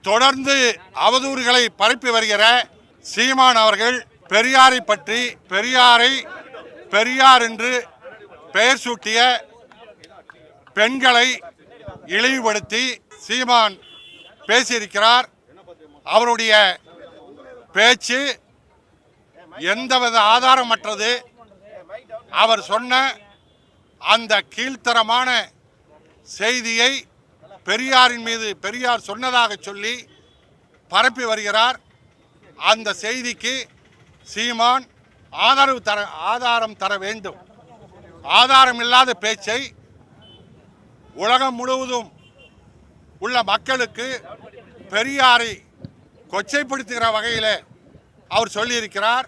தொடர்ந்து அவதூறுகளை பரப்பி வருகிற சீமான் அவர்கள் பெரியாரை பற்றி பெரியார் என்று பெயர் சூட்டிய பெண்களை இழிவுபடுத்தி சீமான் பேசியிருக்கிறார். அவருடைய பேச்சு எந்தவித ஆதாரமற்றது. அவர் சொன்ன அந்த கீழ்த்தரமான செய்தியை பெரியாரின் மீது பெரியார் சொன்னதாக சொல்லி பரப்பி வருகிறார். அந்த செய்திக்கு சீமான் ஆதாரம் தர வேண்டும். ஆதாரம் இல்லாத பேச்சை உலகம் முழுவதும் உள்ள மக்களுக்கு பெரியாரை கொச்சைப்படுத்துகிற வகையில் அவர் சொல்லியிருக்கிறார்.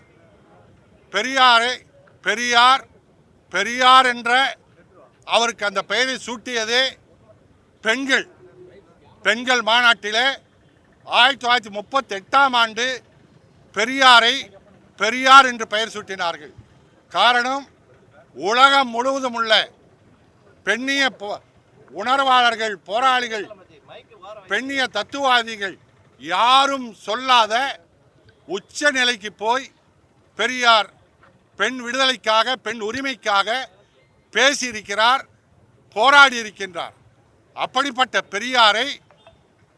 பெரியார் என்ற அவருக்கு அந்த பெயரை சூட்டியதே பெண்கள் மாநாட்டிலே 1938ஆம் ஆண்டு பெரியார் என்று பெயர் சூட்டினார்கள். காரணம், உலகம் முழுவதும் உள்ள பெண்ணிய உணர்வாளர்கள், போராளிகள், பெண்ணிய தத்துவவாதிகள் யாரும் சொல்லாத உச்ச நிலைக்கு போய் பெரியார் பெண் விடுதலைக்காக, பெண் உரிமைக்காக பேசியிருக்கிறார், போராடி இருக்கின்றார். அப்படிப்பட்ட பெரியாரை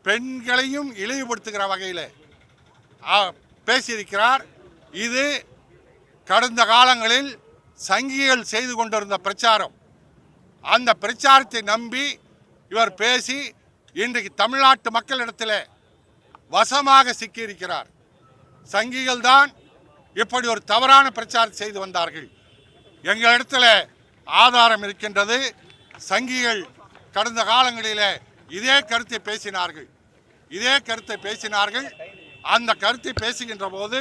பெண்களையும் இழிவுபடுத்துகிற வகையில் பேசியிருக்கிறார். இது கடந்த காலங்களில் சங்கிகள் செய்து கொண்டிருந்த பிரச்சாரம். அந்த பிரச்சாரத்தை நம்பி இவர் பேசி இன்றைக்கு தமிழ்நாட்டு மக்களிடத்தில் வசமாக சிக்கியிருக்கிறார். சங்கிகள் தான் இப்படி ஒரு தவறான பிரச்சாரம் செய்து வந்தார்கள். எங்களிடத்தில் ஆதாரம் இருக்கின்றது. சங்கிகள் கடந்த காலங்களில் இதே கருத்தை பேசினார்கள். அந்த கருத்தை பேசுகின்ற போது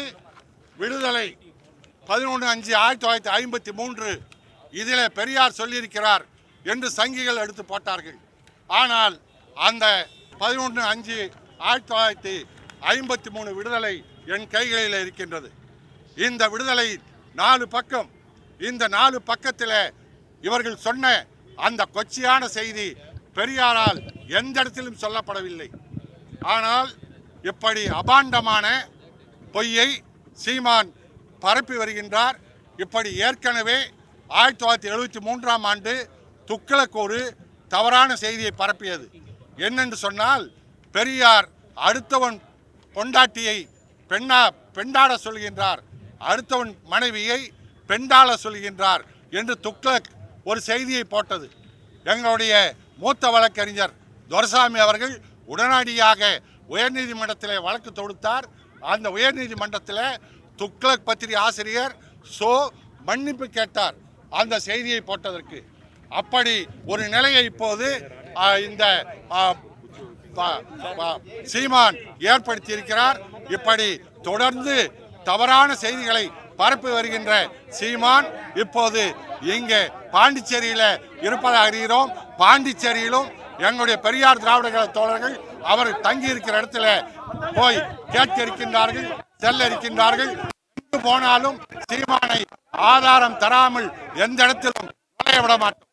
விடுதலை 11/5/1953 இதில் பெரியார் சொல்லியிருக்கிறார் என்று சங்கிகள் எடுத்து போட்டார்கள். ஆனால் அந்த 11/5/1953 விடுதலை என் கைகளில் இருக்கின்றது. இந்த விடுதலை 4 பக்கம். இந்த 4 பக்கத்தில் இவர்கள் சொன்ன அந்த கொச்சையான செய்தி பெரியாரால் எந்த இடத்திலும் சொல்லப்படவில்லை. ஆனால் இப்படி அபாண்டமான பொய்யை சீமான் பரப்பி வருகின்றார். இப்படி ஏற்கனவே 1973ஆம் ஆண்டு துக்ளக் ஒரு தவறான செய்தியை பரப்பியது. என்னென்று சொன்னால், பெரியார் அடுத்தவன் பொண்டாட்டியை பெண்டாட சொல்கின்றார், அடுத்தவன் மனைவியை பெண்டாள சொல்கின்றார் என்று துக்ளக் ஒரு செய்தியை போட்டது. எங்களுடைய மூத்த வழக்கறிஞர் துரைசாமி அவர்கள் உடனடியாக உயர்நீதிமன்றத்தில் வழக்கு தொடுத்தார். அந்த உயர்நீதிமன்றத்தில் துக்ளக் பத்திரிகை ஆசிரியர் மன்னிப்பு கேட்டார் அந்த செய்தியை போட்டதற்கு. அப்படி ஒரு நிலையை இப்போது இந்த சீமான் ஏற்படுத்தி இருக்கிறார். இப்படி தொடர்ந்து தவறான செய்திகளை பரப்பி வருகின்ற சீமான் இப்போது இங்கே பாண்டிச்சேரியில் இருப்பதாக அறிகிறோம். பாண்டிச்சேரியிலும் எங்களுடைய பெரியார் திராவிட கழக தோழர்கள் அவர் தங்கி இருக்கிற இடத்துல போய் கேட்க இருக்கின்றார்கள், செல்ல இருக்கின்றார்கள். எங்கு போனாலும் சீமானை ஆதாரம் தராமல் எந்த இடத்திலும் நுழைய விட மாட்டோம்.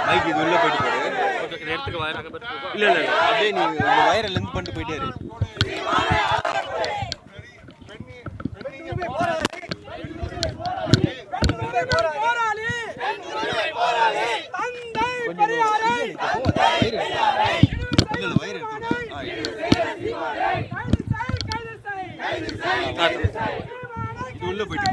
மைக் இது உள்ள போயிட்டு இல்ல இல்ல அப்படியே நீ இந்த வயரை லென்த் பண்ணிட்டு போயிட்டே இரு. உள்ள போயிட்டு